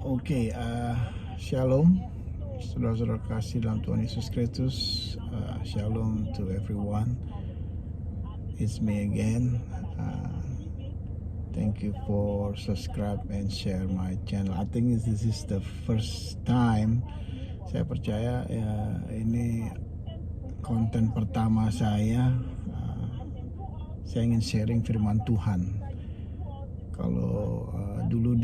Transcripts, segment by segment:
Oke, Shalom, saudara-saudara kasih dalam Tuhan Yesus Kristus. Shalom to everyone. It's me again. Thank you for subscribe and share my channel. I think this is the first time. Saya percaya ini konten pertama saya. Saya ingin sharing firman Tuhan. Kalau dulu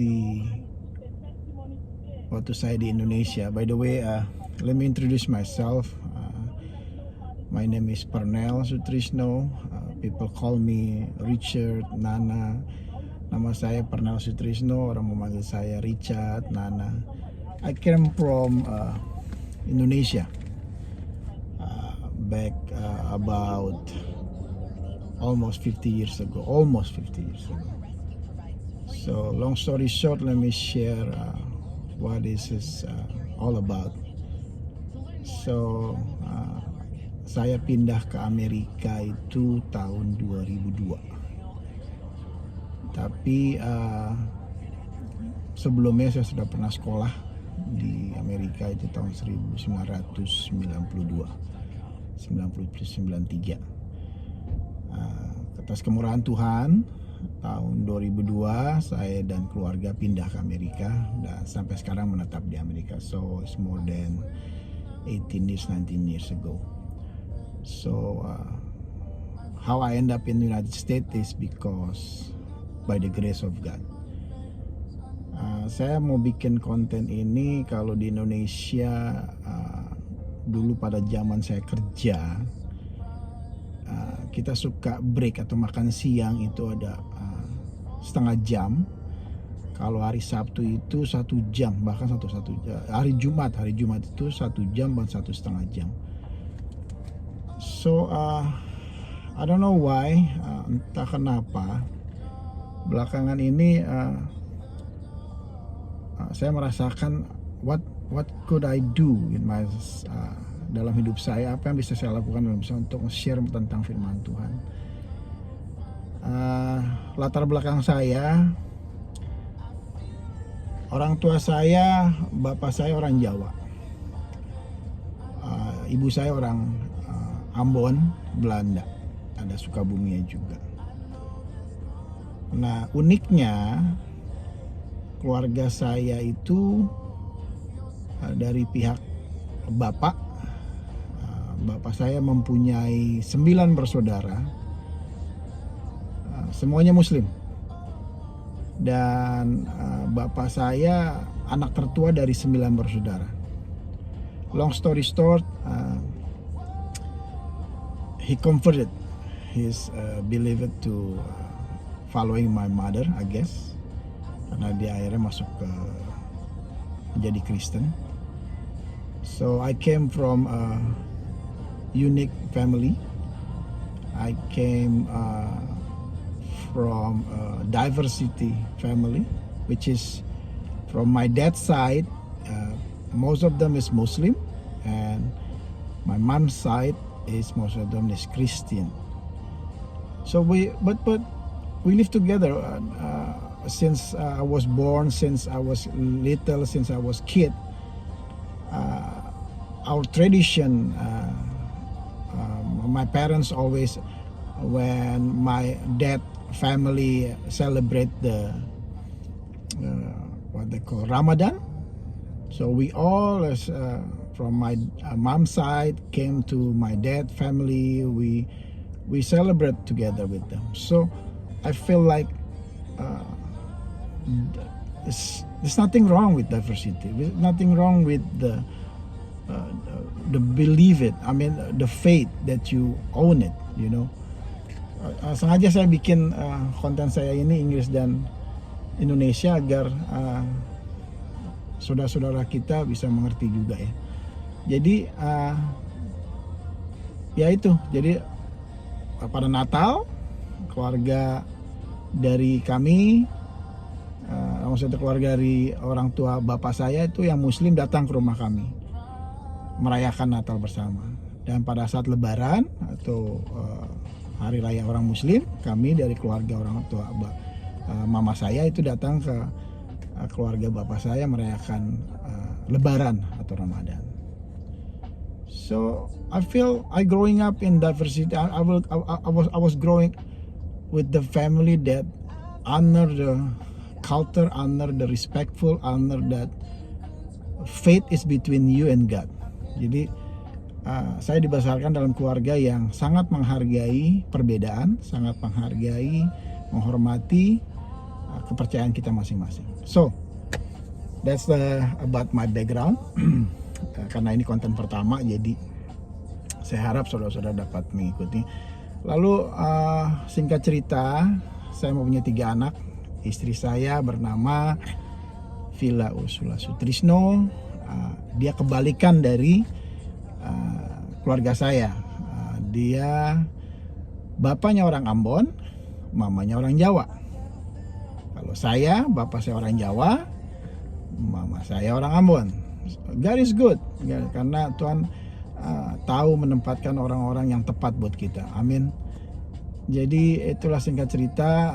waktu saya di Indonesia, by the way, let me introduce myself. My name is Pernel Sutrisno. People call me Richard, Nana. Nama saya Pernel Sutrisno. Orang memanggil saya Richard, Nana. I came from Indonesia back about almost 50 years ago. So long story short, let me share what this is all about. So saya pindah ke Amerika itu tahun 2002. Tapi sebelumnya saya sudah pernah sekolah di Amerika itu tahun 1992, 93. Atas kemurahan Tuhan, tahun 2002 saya dan keluarga pindah ke Amerika dan sampai sekarang menetap di Amerika. So it's more than 18 years, 19 years ago. So how I end up in the United States is because by the grace of God. Saya mau bikin konten ini kalau di Indonesia dulu pada zaman saya kerja, kita suka break atau makan siang itu ada setengah jam. Kalau hari Sabtu itu 1 jam, bahkan satu jam. Hari Jumat itu 1 jam dan 1,5 jam. So I don't know why, entah kenapa belakangan ini saya merasakan what could I do in my dalam hidup saya, apa yang bisa saya lakukan dalam bisa untuk share tentang firman Tuhan. Latar belakang saya, orang tua saya, bapak saya orang Jawa, ibu saya orang Ambon, Belanda, ada Sukabuminya juga. Nah, uniknya keluarga saya itu dari pihak bapak saya mempunyai 9 bersaudara, semuanya Muslim, dan bapak saya anak tertua dari 9 bersaudara. Long story short, he converted his belief to following my mother, I guess, karena dia akhirnya masuk ke menjadi Kristen. So I came from a unique family. I came from a diversity family, which is from my dad's side, most of them is Muslim, and my mom's side is most of them is Christian. So we live together since I was born, since I was little, since I was kid. Our tradition, my parents always, when my dad family celebrate the what they call Ramadan, so we all from my mom's side came to my dad family. We celebrate together with them. So I feel like there's nothing wrong with diversity. There's nothing wrong with the believe it. I mean the faith that you own it. You know. Sengaja saya bikin konten saya ini Inggris dan Indonesia agar saudara-saudara kita bisa mengerti juga ya. Jadi ya itu. Jadi pada Natal keluarga dari kami, maksudnya keluarga dari orang tua bapak saya itu yang Muslim datang ke rumah kami merayakan Natal bersama. Dan pada saat Lebaran atau hari raya orang Muslim, kami dari keluarga orang tua mama saya itu datang ke keluarga bapak saya merayakan Lebaran atau Ramadan. So I feel I growing up in diversity. I was growing with the family that honor the culture, honor the respectful, honor that faith is between you and God. Jadi saya dibesarkan dalam keluarga yang sangat menghargai perbedaan, sangat menghargai, menghormati kepercayaan kita masing-masing. So that's about my background. Karena ini konten pertama, jadi saya harap saudara-saudara dapat mengikuti. Lalu singkat cerita, saya mempunyai 3 anak. Istri saya bernama Villa Ursula Sutrisno. Dia kebalikan dari keluarga saya. Dia bapaknya orang Ambon, mamanya orang Jawa. Kalau saya, bapak saya orang Jawa, mama saya orang Ambon. God is good, karena Tuhan tahu menempatkan orang-orang yang tepat buat kita. Amin. Jadi itulah singkat cerita.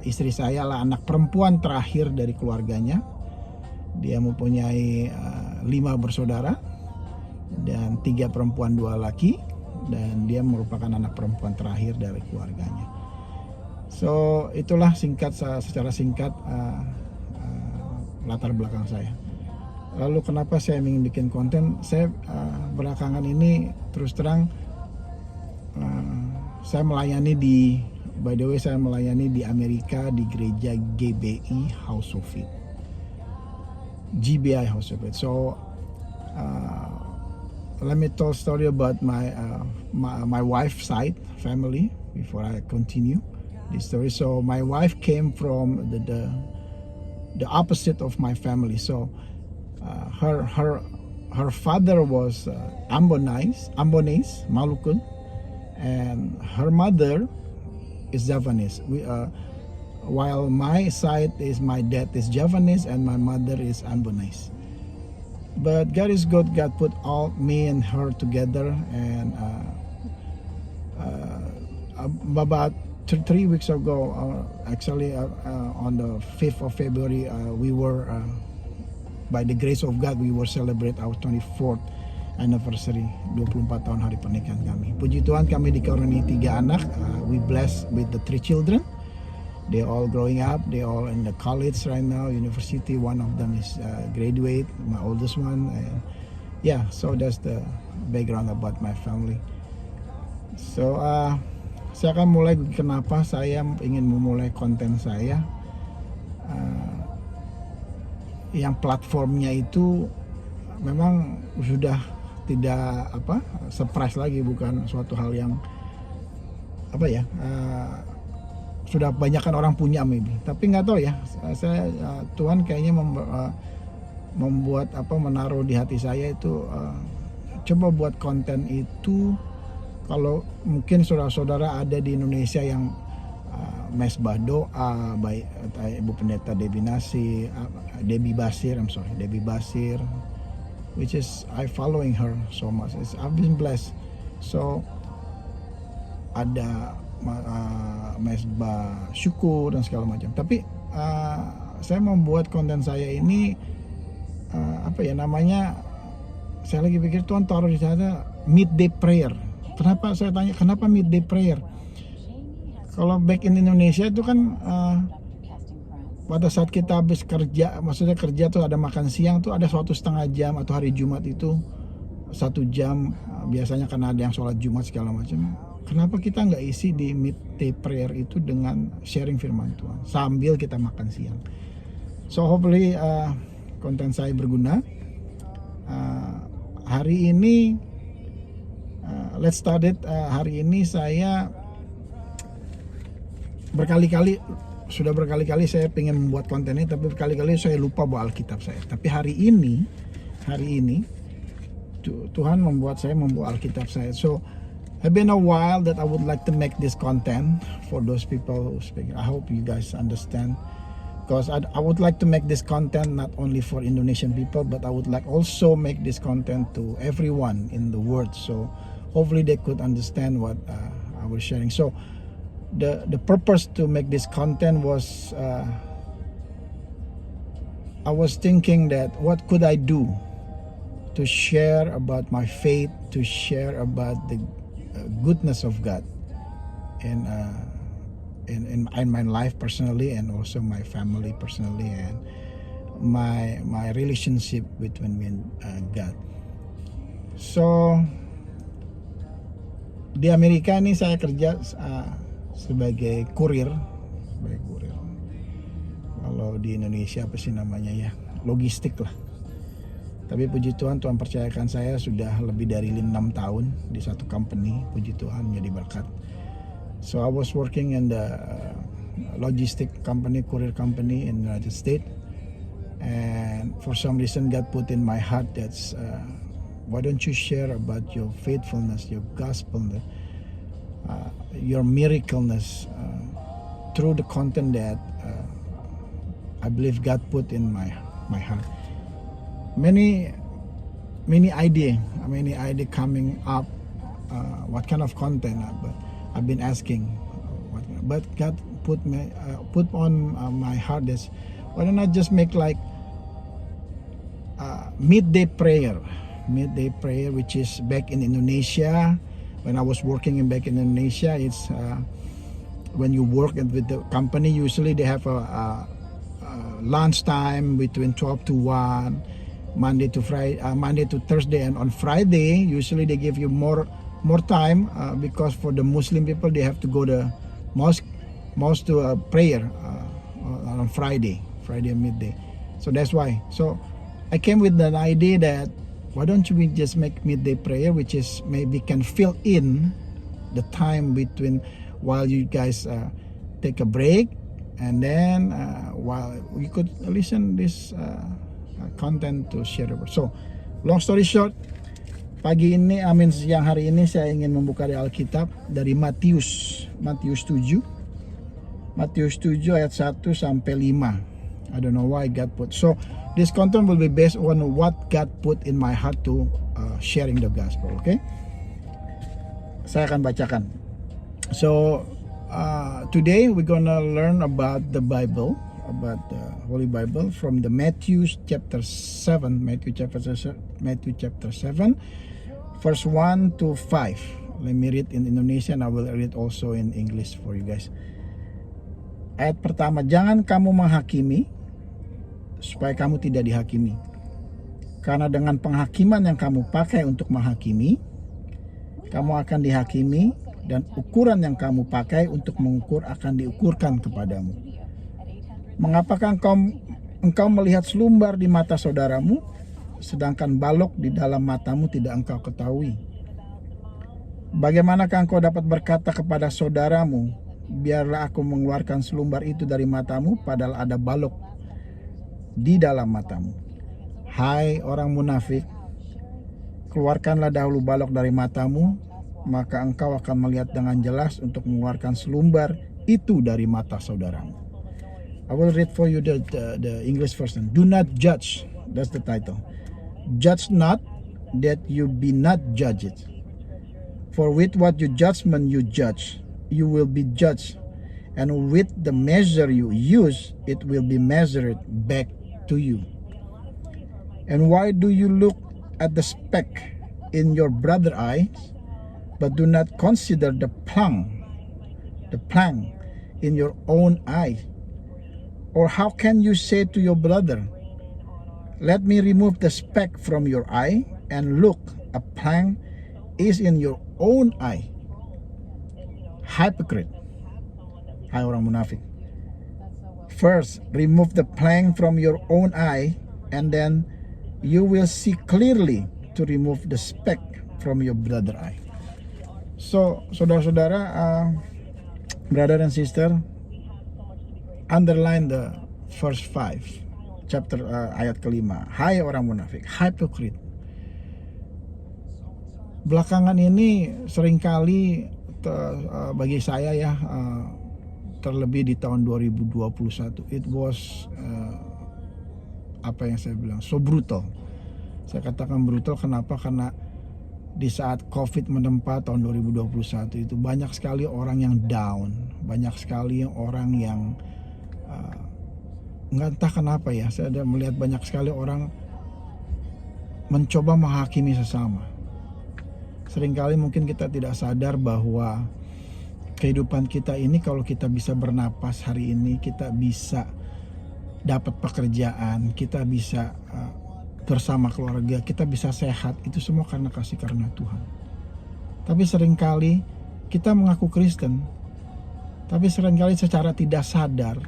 Istri saya lah anak perempuan terakhir dari keluarganya. Dia mempunyai 5 bersaudara dan 3 perempuan 2 laki, dan dia merupakan anak perempuan terakhir dari keluarganya. So itulah secara singkat latar belakang saya. Lalu kenapa saya ingin bikin konten? Saya belakangan ini terus terang saya melayani saya melayani di Amerika di gereja GBI House of Faith, GBI House of Faith. So let me tell story about my wife's side family before I continue this story. So my wife came from the opposite of my family. So her father was Ambonese, Maluku, and her mother is Javanese. While my dad is Javanese and my mother is Ambonese. But God is good. God put all me and her together, and about 3 weeks ago, actually on the 5th of February, we were by the grace of God, we were celebrate our 24th anniversary, 24 tahun hari pernikahan kami. Puji Tuhan, kami dikaruniai 3 anak. We blessed with the 3 children. They all growing up. They all in the college right now, university. One of them is graduate, my oldest one. And yeah, so that's the background about my family. So saya akan mulai kenapa saya ingin memulai konten saya. Yang platformnya itu memang sudah tidak surprise lagi, bukan suatu hal yang sudah banyakkan orang punya maybe, tapi nggak tahu ya, saya Tuhan kayaknya membuat menaruh di hati saya itu coba buat konten itu. Kalau mungkin saudara-saudara ada di Indonesia yang mesbah doa, baik Ibu Pendeta Debbie Basir, which is I following her so much. I've been blessed. So ada mesbah syukur dan segala macam. Tapi saya membuat konten saya ini saya lagi pikir Tuhan taruh di sana midday prayer. Kenapa saya tanya kenapa midday prayer? Kalau back in Indonesia itu kan pada saat kita habis kerja, maksudnya kerja tuh ada makan siang tuh ada suatu setengah jam, atau hari Jumat itu 1 jam biasanya karena ada yang sholat Jumat segala macam. Kenapa kita nggak isi di midday prayer itu dengan sharing firman Tuhan sambil kita makan siang? So hopefully konten saya berguna. Hari ini let's start it. Hari ini saya sudah berkali-kali saya pengen membuat konten ini, tapi berkali-kali saya lupa bawa Alkitab saya. Tapi hari ini Tuhan membuat saya membawa Alkitab saya. So it's been a while that I would like to make this content for those people who speak. I hope you guys understand, because I would like to make this content not only for Indonesian people, but I would like also make this content to everyone in the world. So hopefully they could understand what I was sharing. So the purpose to make this content was I was thinking that what could I do to share about my faith, to share about the goodness of God in, in my life personally, and also my family personally, and my relationship between me and God. So di Amerika ini saya kerja sebagai kurir. Kalau di Indonesia apa sih namanya ya, logistik lah. Tapi puji Tuhan, Tuhan percayakan saya sudah lebih dari 6 tahun di satu company. Puji Tuhan, jadi berkat. So I was working in the logistic company, courier company in the United States. And for some reason God put in my heart that why don't you share about your faithfulness, your gospel, your miracleness through the content that I believe God put in my heart. Many idea coming up. What kind of content? But I've been asking. But God put on my heart this. Why don't I just make like midday prayer, which is back in Indonesia. When I was working back in Indonesia, it's when you work with the company, usually they have a lunch time between 12 to 1, Monday to Thursday, and on Friday usually they give you more time because for the Muslim people they have to go to mosque to a prayer on Friday midday. So that's why. So I came with an idea that why don't we just make midday prayer, which is maybe can fill in the time between while you guys take a break, and then while we could listen this content to share the word. So long story short, siang hari ini saya ingin membuka dari Alkitab dari Matius 7 ayat 1 sampai 5. I don't know why God put. So this content will be based on what God put in my heart to sharing the gospel. Okay, saya akan bacakan. So today we're gonna learn about the Bible, about the Holy Bible from the Matthew chapter 7, verse 1 to 5. Let me read in Indonesian. I will read also in English for you guys. Ayat pertama, jangan kamu menghakimi supaya kamu tidak dihakimi. Karena dengan penghakiman yang kamu pakai untuk menghakimi, kamu akan dihakimi, dan ukuran yang kamu pakai untuk mengukur akan diukurkan kepadamu. Mengapakah engkau melihat selumbar di mata saudaramu, sedangkan balok di dalam matamu tidak engkau ketahui? Bagaimanakah engkau dapat berkata kepada saudaramu, biarlah aku mengeluarkan selumbar itu dari matamu, padahal ada balok di dalam matamu? Hai orang munafik, keluarkanlah dahulu balok dari matamu, maka engkau akan melihat dengan jelas untuk mengeluarkan selumbar itu dari mata saudaramu. I will read for you the English version. Do not judge. That's the title. Judge not, that you be not judged. For with what you judgment you judge, you will be judged, and with the measure you use, it will be measured back to you. And why do you look at the speck in your brother's eye, but do not consider the plank in your own eye? Or how can you say to your brother, let me remove the speck from your eye, and look, a plank is in your own eye? Hypocrite. Hai orang munafik. First, remove the plank from your own eye, and then you will see clearly to remove the speck from your brother's eye. So, saudara-saudara, brother and sister, underline the verse 5, chapter ayat kelima. Hai orang munafik, hypocrite. Belakangan ini seringkali bagi saya ya, terlebih di tahun 2021, it was apa yang saya bilang, so brutal. Saya katakan brutal, kenapa? Karena di saat COVID menempa tahun 2021 itu banyak sekali orang yang down, banyak sekali orang yang nggak entah kenapa ya, saya ada melihat banyak sekali orang mencoba menghakimi sesama. Seringkali mungkin kita tidak sadar bahwa kehidupan kita ini, kalau kita bisa bernapas hari ini, kita bisa dapat pekerjaan, kita bisa bersama keluarga, kita bisa sehat, itu semua karena kasih karunia Tuhan. Tapi seringkali kita mengaku Kristen, tapi seringkali secara tidak sadar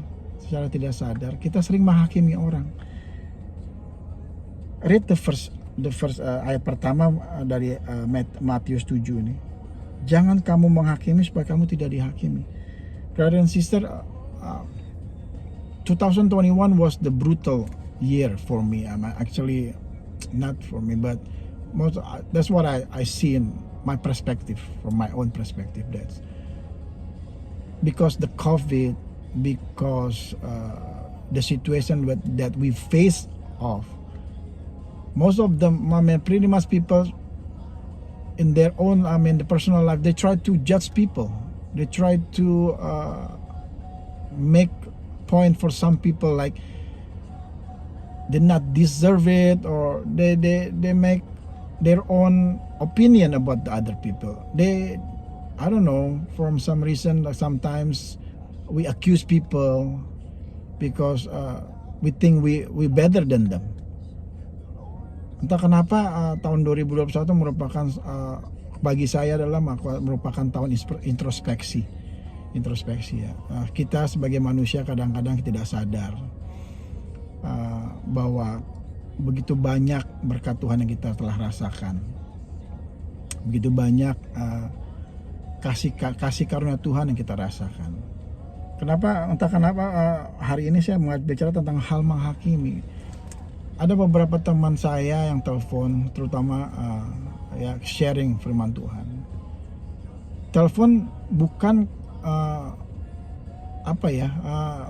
kita sering menghakimi orang. Read the first ayat pertama dari Matius 7 ini. Jangan kamu menghakimi supaya kamu tidak dihakimi. Brother and sister, 2021 was the brutal year for me. Actually, not for me, but that's what I see in my perspective, from my own perspective. That's because the COVID, because the situation that we face off. Most of them, pretty much people in their own, the personal life, they try to judge people. They try to make point for some people like they not deserve it, or they make their own opinion about the other people. I don't know, from some reason, like sometimes we accuse people because we think we better than them. Entah kenapa tahun 2021 merupakan bagi saya adalah merupakan tahun introspeksi ya. Kita sebagai manusia kadang-kadang tidak sadar bahwa begitu banyak berkat Tuhan yang kita telah rasakan, begitu banyak kasih karunia Tuhan yang kita rasakan. Entah kenapa hari ini saya mau bicara tentang hal menghakimi. Ada beberapa teman saya yang telepon, terutama ya sharing firman Tuhan. Telepon bukan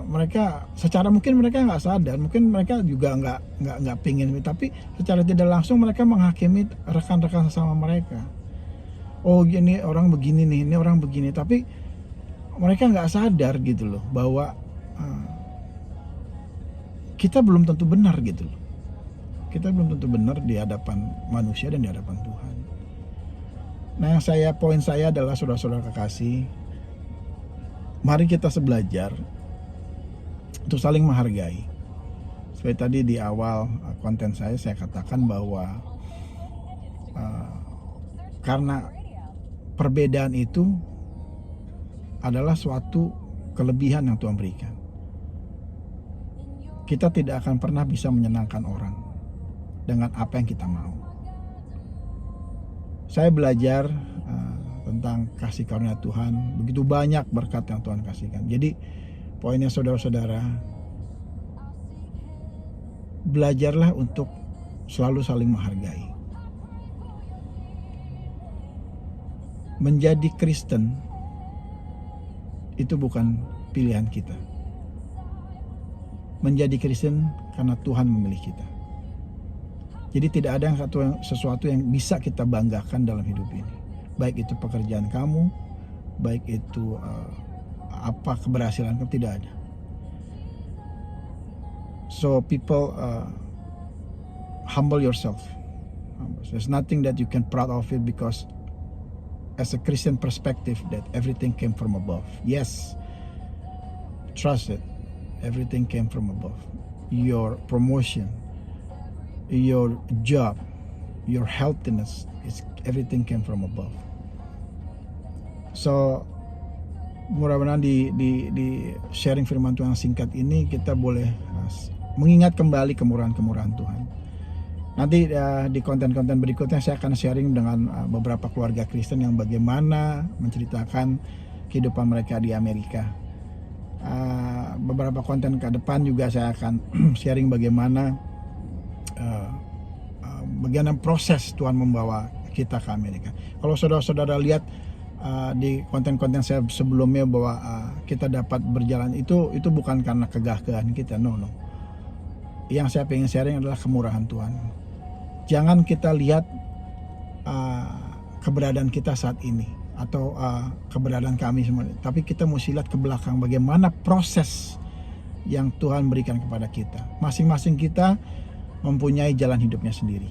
mereka secara mungkin mereka nggak sadar, mungkin mereka juga nggak pingin, tapi secara tidak langsung mereka menghakimi rekan-rekan sesama mereka. Oh, ini orang begini nih, ini orang begini, tapi mereka nggak sadar gitu loh bahwa kita belum tentu benar gitu loh. Kita belum tentu benar di hadapan manusia dan di hadapan Tuhan. Nah, poin saya adalah, saudara-saudara kekasih, mari kita belajar untuk saling menghargai. Seperti tadi di awal konten saya katakan bahwa karena perbedaan itu adalah suatu kelebihan yang Tuhan berikan. Kita tidak akan pernah bisa menyenangkan orang dengan apa yang kita mau. Saya belajar tentang kasih karunia Tuhan, begitu banyak berkat yang Tuhan kasihkan. Jadi poinnya, saudara-saudara, belajarlah untuk selalu saling menghargai. Menjadi Kristen itu bukan pilihan kita. Menjadi Kristen karena Tuhan memilih kita. Jadi tidak ada sesuatu yang bisa kita banggakan dalam hidup ini. Baik itu pekerjaan kamu, baik itu apa keberhasilan kamu, tidak ada. So people, humble yourself. There's nothing that you can proud of it, because as a Christian perspective that everything came from above. Yes, trust it. Everything came from above. Your promotion, your job, your healthiness, everything came from above. So mudah-mudahan di sharing firman Tuhan singkat ini kita boleh mengingat kembali kemurahan-kemurahan Tuhan. Nanti di konten-konten berikutnya saya akan sharing dengan beberapa keluarga Kristen yang bagaimana menceritakan kehidupan mereka di Amerika. Beberapa konten ke depan juga saya akan sharing bagaimana proses Tuhan membawa kita ke Amerika. Kalau saudara-saudara lihat di konten-konten saya sebelumnya bahwa kita dapat berjalan itu bukan karena kegagahan kita, no. Yang saya pengen sharing adalah kemurahan Tuhan. Jangan kita lihat keberadaan kita saat ini atau keberadaan kami semua, tapi kita mesti lihat ke belakang bagaimana proses yang Tuhan berikan kepada kita. Masing-masing kita mempunyai jalan hidupnya sendiri.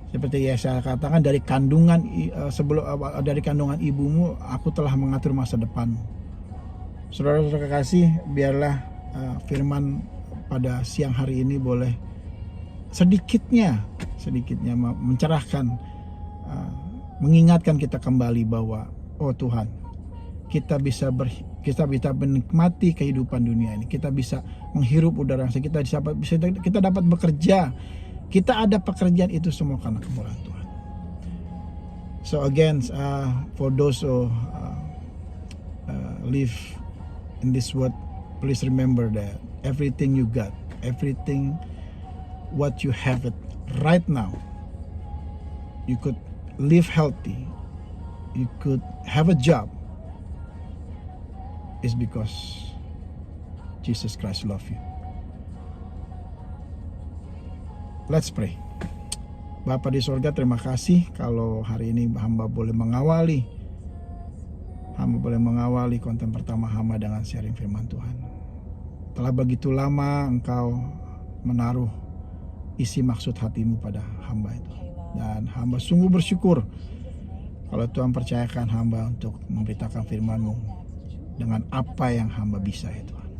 Seperti yang saya katakan, dari kandungan dari kandungan ibumu aku telah mengatur masa depanmu. Saudara-saudara kekasih, biarlah firman pada siang hari ini boleh sedikitnya mencerahkan, mengingatkan kita kembali bahwa oh Tuhan, kita bisa menikmati kehidupan dunia ini. Kita bisa menghirup udara yang segar, kita dapat bekerja. Kita ada pekerjaan, itu semua karena kemurahan Tuhan. So again, for those who live in this world, please remember that everything you got, everything what you have it right now, you could live healthy, you could have a job, is because Jesus Christ loves you. Let's pray. Bapa di sorga, terima kasih kalau hari ini hamba boleh mengawali konten pertama hamba dengan sharing firman Tuhan. Telah begitu lama Engkau menaruh isi maksud hatimu pada hamba itu. Dan hamba sungguh bersyukur kalau Tuhan percayakan hamba untuk memberitakan firman-Mu dengan apa yang hamba bisa ya Tuhan.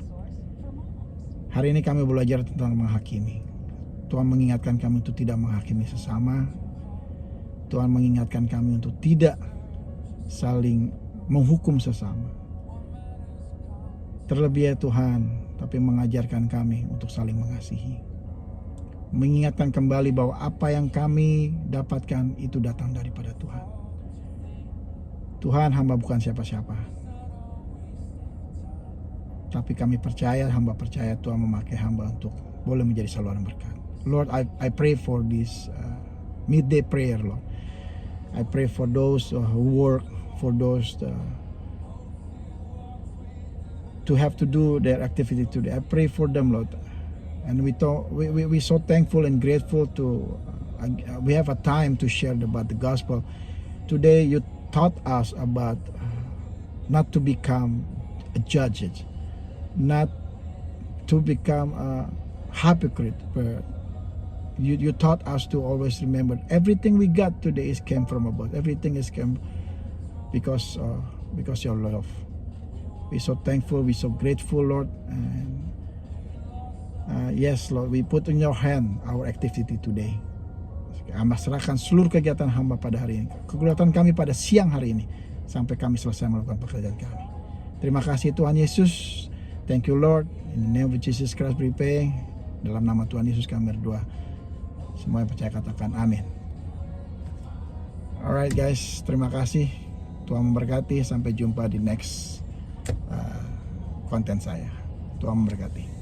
Hari ini kami belajar tentang menghakimi. Tuhan mengingatkan kami untuk tidak menghakimi sesama. Tuhan mengingatkan kami untuk tidak saling menghukum sesama. Terlebih ya Tuhan, tapi mengajarkan kami untuk saling mengasihi. Mengingatkan kembali bahwa apa yang kami dapatkan itu datang daripada Tuhan. Tuhan, hamba bukan siapa-siapa. Tapi kami percaya, hamba percaya Tuhan memakai hamba untuk boleh menjadi saluran berkat. Lord, I pray for this midday prayer, Lord. I pray for those who work, for those to have to do their activity today. I pray for them, Lord. And we so thankful and grateful to we have a time to share about the gospel. Today you taught us about not to become judges, not to become a hypocrite, but you taught us to always remember everything we got today is came from above. Everything is came because your love. We're so thankful, we're so grateful, Lord. And yes, Lord, we put in your hand our activity today. Hamba serahkan seluruh kegiatan hamba pada hari ini, kegiatan kami pada siang hari ini, sampai kami selesai melakukan pekerjaan kami. Terima kasih Tuhan Yesus. Thank you Lord. In the name of Jesus Christ we pray. Dalam nama Tuhan Yesus kami berdoa. Semua yang percaya katakan amin. Alright guys, terima kasih. Tuhan memberkati. Sampai jumpa di next konten saya. Tuhan memberkati.